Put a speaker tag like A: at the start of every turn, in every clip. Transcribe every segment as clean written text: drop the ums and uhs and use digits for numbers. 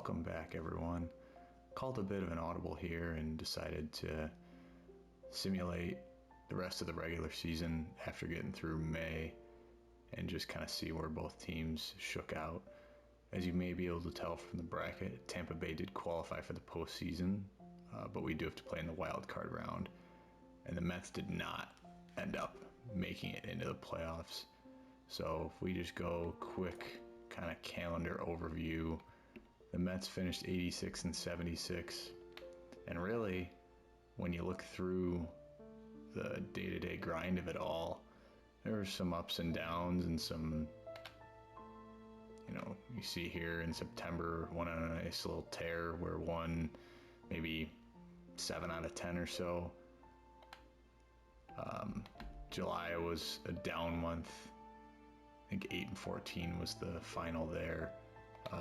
A: Welcome back, everyone. Called a bit of an audible here and decided to simulate the rest of the regular season after getting through May and just kind of see where both teams shook out. As you may be able to tell from the bracket, Tampa Bay did qualify for the postseason, but we do have to play in the wild card round, and the Mets did not end up making it into the playoffs. So if we just go quick kind of calendar overview, the Mets finished 86 and 76, and really, when you look through the day-to-day grind of it all, there were some ups and downs and some, you see here in September, one on a nice little tear where one maybe 7 out of 10 or so. July was a down month. I think 8 and 14 was the final there.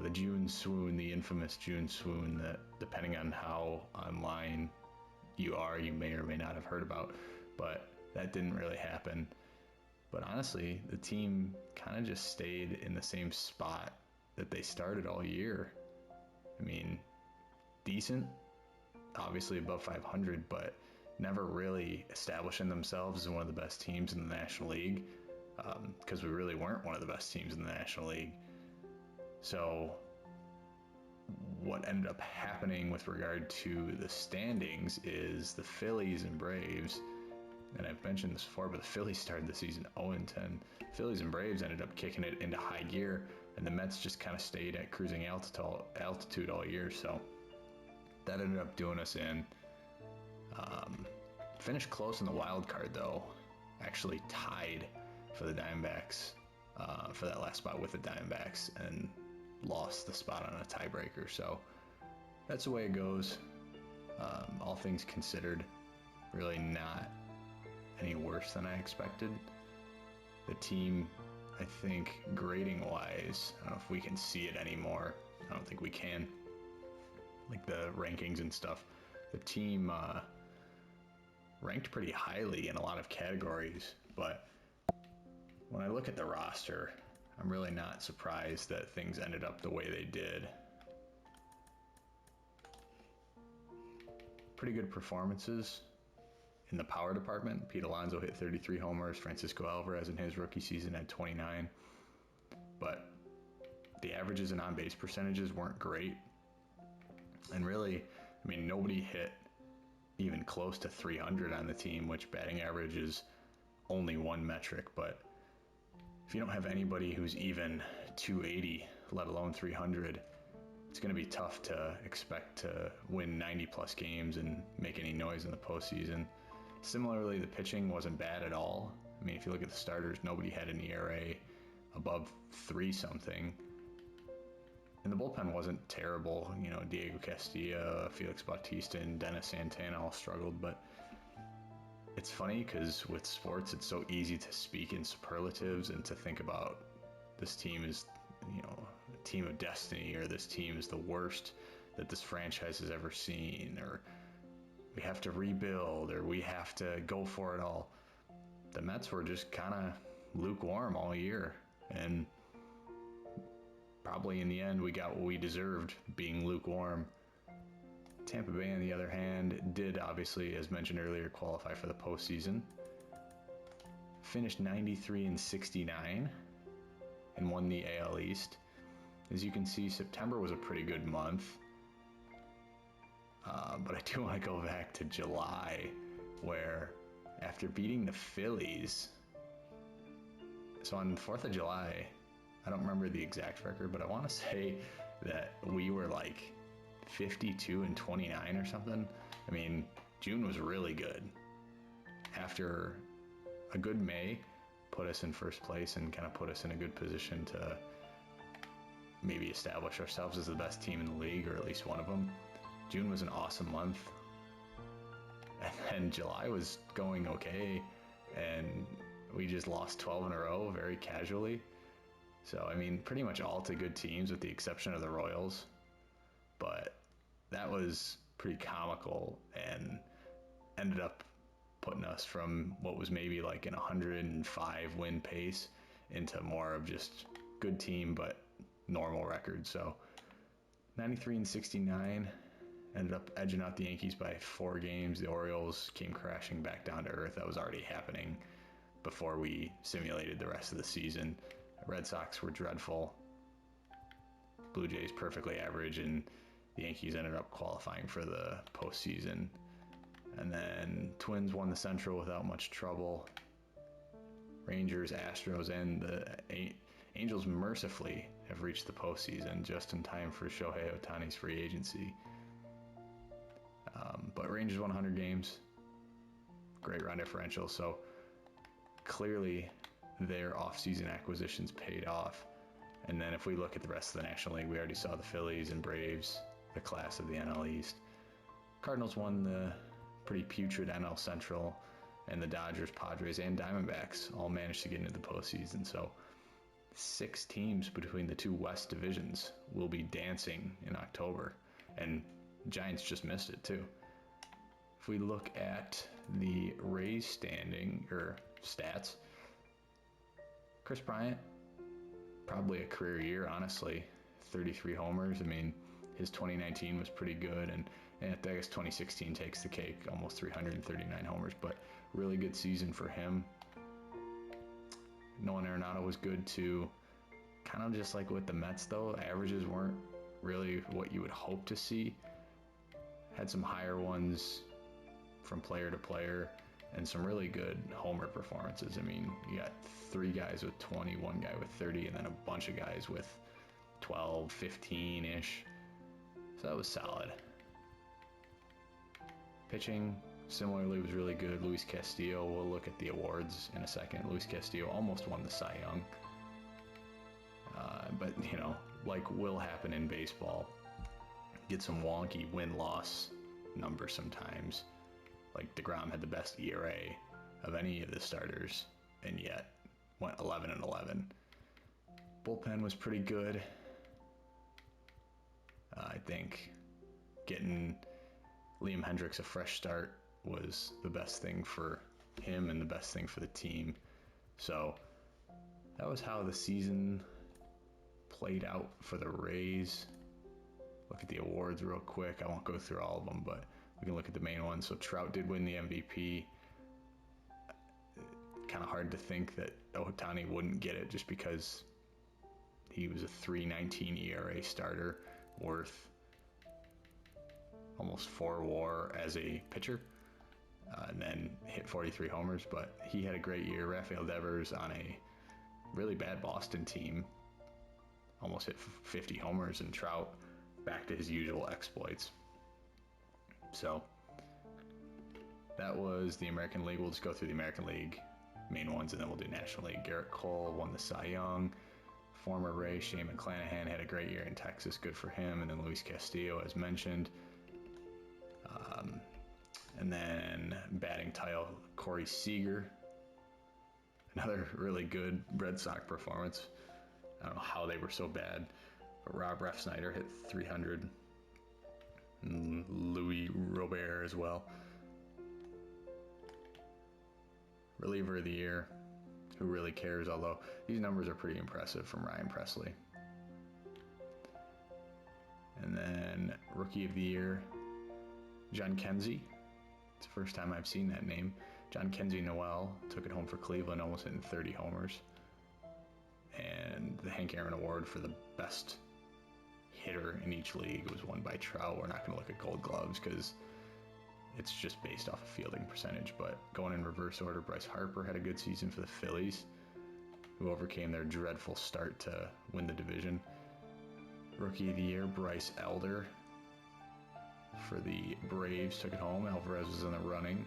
A: The June swoon, the infamous June swoon that, depending on how online you are, you may or may not have heard about, but that didn't really happen. But honestly, the team kind of just stayed in the same spot that they started all year. I mean, decent, obviously above 500, but never really establishing themselves as one of the best teams in the National League, because we really weren't one of the best teams in the National League. So what ended up happening with regard to the standings is the Phillies and Braves, and I've mentioned this before, but the Phillies started the season 0-10. Phillies and Braves ended up kicking it into high gear, and the Mets just kind of stayed at cruising altitude all year. So that ended up doing us in. Finished close in the wild card, though. Actually tied for the Diamondbacks, for that last spot with the Diamondbacks, and lost the spot on a tiebreaker. So that's the way it goes. All things considered, really not any worse than I expected. The team, I think, grading wise, I don't know if we can see it anymore. I don't think we can. Like the rankings and stuff. The team ranked pretty highly in a lot of categories, but when I look at the roster, I'm really not surprised that things ended up the way they did. Pretty good performances in the power department. Pete Alonso hit 33 homers. Francisco Alvarez in his rookie season had 29. But the averages and on-base percentages weren't great. And really, I mean, nobody hit even close to 300 on the team, which batting average is only one metric. But if you don't have anybody who's even 280, let alone 300, it's going to be tough to expect to win 90 plus games and make any noise in the postseason. Similarly, the pitching wasn't bad at all. I mean, if you look at the starters, nobody had an ERA above 3 something. And the bullpen wasn't terrible. Diego Castillo, Felix Bautista, and Dennis Santana all struggled. But it's funny because with sports, it's so easy to speak in superlatives and to think about this team is, a team of destiny, or this team is the worst that this franchise has ever seen, or we have to rebuild, or we have to go for it all. The Mets were just kind of lukewarm all year, and probably in the end we got what we deserved, being lukewarm. Tampa Bay, on the other hand, did obviously, as mentioned earlier, qualify for the postseason. Finished 93 and 69 and won the AL East. As you can see, September was a pretty good month. But I do want to go back to July, where after beating the Phillies, so on the 4th of July, I don't remember the exact record, but I want to say that we were like 52 and 29 or something. I mean, June was really good. After a good May, put us in first place and kind of put us in a good position to maybe establish ourselves as the best team in the league, or at least one of them. June was an awesome month. And then July was going okay, and we just lost 12 in a row very casually. So, I mean, pretty much all to good teams with the exception of the Royals. But that was pretty comical and ended up putting us from what was maybe like an 105 win pace into more of just good team but normal record. So 93 and 69. Ended up edging out the Yankees by 4 games. The Orioles came crashing back down to earth. That was already happening before we simulated the rest of the season. Red Sox were dreadful. Blue Jays perfectly average, and the Yankees ended up qualifying for the postseason. And then Twins won the Central without much trouble. Rangers, Astros, and the Angels mercifully have reached the postseason just in time for Shohei Ohtani's free agency. But Rangers won 100 games. Great run differential. So clearly their offseason acquisitions paid off. And then if we look at the rest of the National League, we already saw the Phillies and Braves, the class of the NL East. Cardinals won the pretty putrid NL Central, and the Dodgers, Padres, and Diamondbacks all managed to get into the postseason. So 6 teams between the 2 West divisions will be dancing in October, and Giants just missed it too. If we look at the Rays standing or stats, Chris Bryant, probably a career year, honestly. 33 homers. I mean, his 2019 was pretty good, and I guess 2016 takes the cake, almost 339 homers, but really good season for him. Nolan Arenado was good too. Kind of just like with the Mets, though, averages weren't really what you would hope to see. Had some higher ones from player to player, and some really good homer performances. I mean, you got 3 guys with 20, 1 guy with 30, and then a bunch of guys with 12, 15-ish. So that was solid. Pitching, similarly, was really good. Luis Castillo, we'll look at the awards in a second. Luis Castillo almost won the Cy Young. But, you know, like will happen in baseball, get some wonky win-loss numbers sometimes. Like DeGrom had the best ERA of any of the starters, and yet went 11-11. Bullpen was pretty good. I think getting Liam Hendricks a fresh start was the best thing for him and the best thing for the team. So that was how the season played out for the Rays. Look at the awards real quick. I won't go through all of them, but we can look at the main ones. So Trout did win the MVP. Kind of hard to think that Ohtani wouldn't get it just because he was a 3.19 ERA starter worth almost 4 WAR as a pitcher, and then hit 43 homers. But he had a great year. Rafael Devers on a really bad Boston team almost hit 50 homers, and Trout back to his usual exploits. So that was the American League. We'll just go through the American League main ones, and then we'll do National League. Garrett Cole won the Cy Young. Former Ray Shane McClanahan had a great year in Texas. Good for him. And then Luis Castillo, as mentioned. And then batting title, Corey Seager. Another really good Red Sox performance. I don't know how they were so bad, but Rob Refsnyder hit 300. And Louis Robert as well. Reliever of the year, who really cares, although these numbers are pretty impressive from Ryan Presley. And then Rookie of the Year, John Kenzie. It's the first time I've seen that name. John Kenzie Noel took it home for Cleveland, almost hitting 30 homers. And the Hank Aaron Award for the best hitter in each league was won by Trout. We're not going to look at Gold Gloves because it's just based off of fielding percentage. But going in reverse order, Bryce Harper had a good season for the Phillies, who overcame their dreadful start to win the division. Rookie of the Year, Bryce Elder for the Braves took it home. Alvarez was in the running.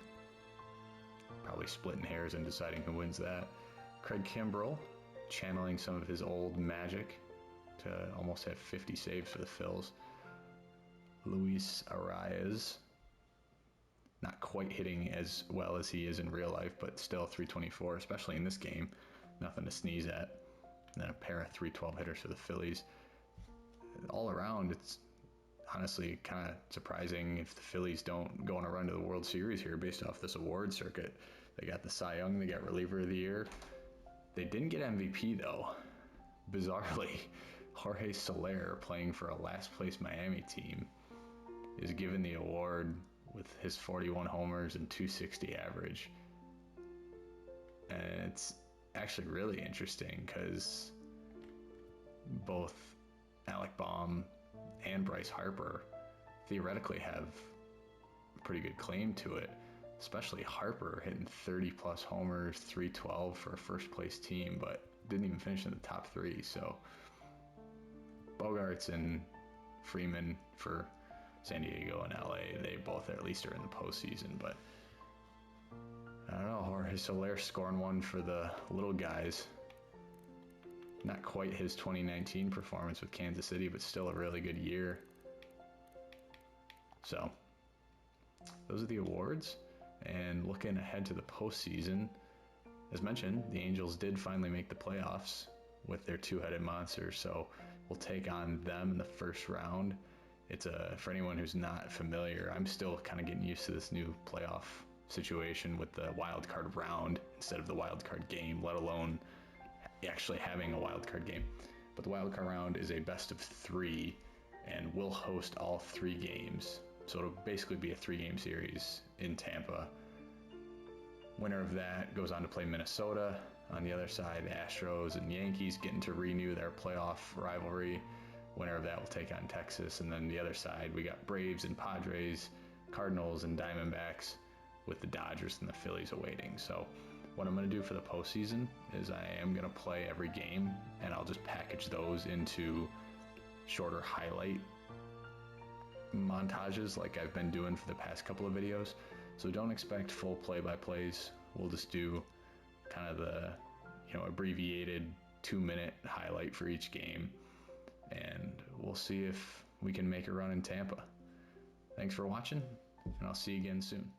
A: Probably splitting hairs and deciding who wins that. Craig Kimbrell, channeling some of his old magic to almost have 50 saves for the Phils. Luis Arias, not quite hitting as well as he is in real life, but still 324, especially in this game. Nothing to sneeze at. And then a pair of 312 hitters for the Phillies. All around, it's honestly kind of surprising if the Phillies don't go on a run to the World Series here based off this award circuit. They got the Cy Young, they got Reliever of the Year. They didn't get MVP though, bizarrely. Jorge Soler, playing for a last place Miami team, is given the award with his 41 homers and 260 average. And it's actually really interesting because both Alec Baum and Bryce Harper theoretically have a pretty good claim to it, especially Harper hitting 30 plus homers, 312 for a first place team, but didn't even finish in the top three. So Bogarts and Freeman for San Diego and LA, they both at least are in the postseason, but I don't know, Jorge Soler scoring one for the little guys. Not quite his 2019 performance with Kansas City, but still a really good year. So those are the awards. And looking ahead to the postseason, as mentioned, the Angels did finally make the playoffs with their two-headed monster. So we'll take on them in the first round. It's for anyone who's not familiar, I'm still kind of getting used to this new playoff situation with the wild card round instead of the wild card game, let alone actually having a wild card game. But the wild card round is a best of three, and we'll host all three games. So it'll basically be a 3-game series in Tampa. Winner of that goes on to play Minnesota. On the other side, Astros and Yankees getting to renew their playoff rivalry. Winner of that will take on Texas. And then the other side, we got Braves and Padres, Cardinals and Diamondbacks, with the Dodgers and the Phillies awaiting. So what I'm going to do for the postseason is I am going to play every game, and I'll just package those into shorter highlight montages like I've been doing for the past couple of videos. So don't expect full play-by-plays. We'll just do kind of the, abbreviated 2-minute highlight for each game, and we'll see if we can make a run in Tampa. Thanks for watching, and I'll see you again soon.